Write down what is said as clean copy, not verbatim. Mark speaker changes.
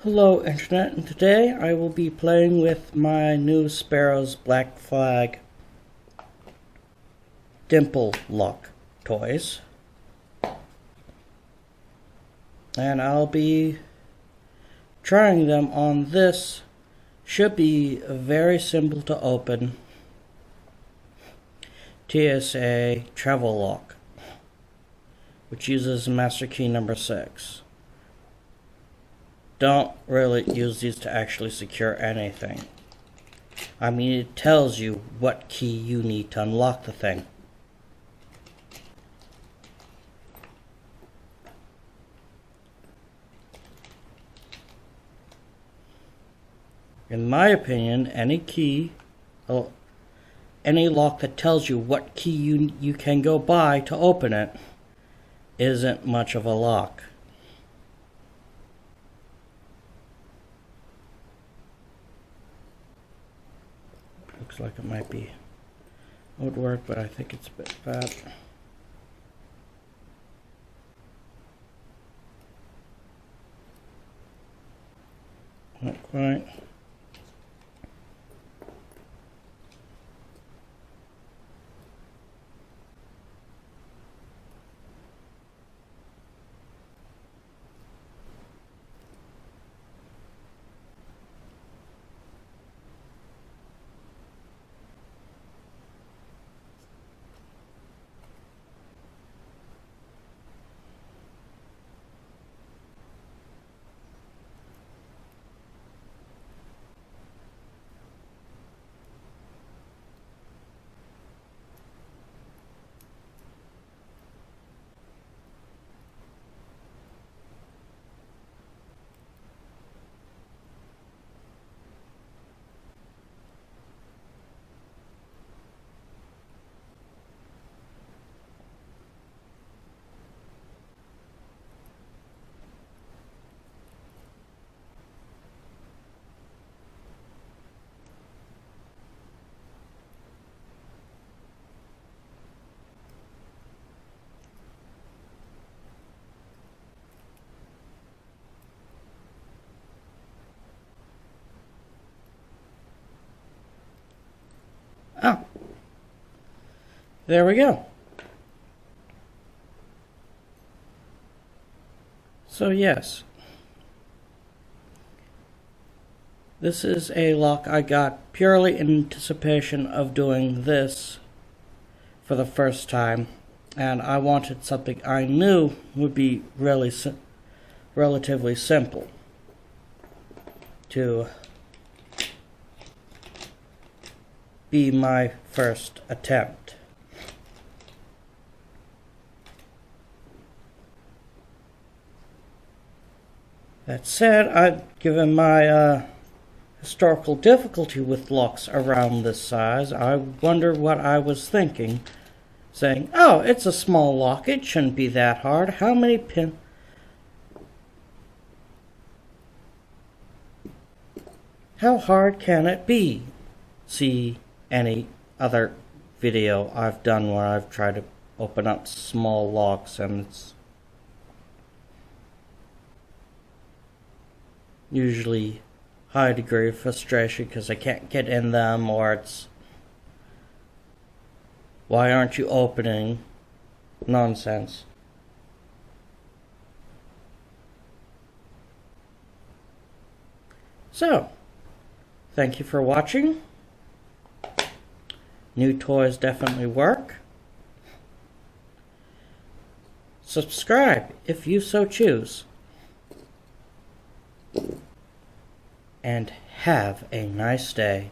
Speaker 1: Hello Internet, and today I will be playing with my new Sparrow's Black Flag Dimple lock toys. And I'll be trying them on this. Should be very simple to open TSA Travel Lock, which uses Master Key number 6. Don't really use these to actually secure anything. I mean, it tells you what key you need to unlock the thing. In my opinion, any lock that tells you what key you can go buy to open it isn't much of a lock. Looks like it might be would work, but I think it's a bit bad. Not quite. Oh, there we go. So yes, this is a lock I got purely in anticipation of doing this for the first time, and I wanted something I knew would be relatively simple to be my first attempt. That said, given my historical difficulty with locks around this size, I wonder what I was thinking, saying, oh, it's a small lock, it shouldn't be that hard. How many pins? How hard can it be? See any other video I've done where I've tried to open up small locks, and it's usually high degree of frustration because I can't get in them, or it's why aren't you opening nonsense. So thank you for watching. New toys definitely work. Subscribe if you so choose. And have a nice day.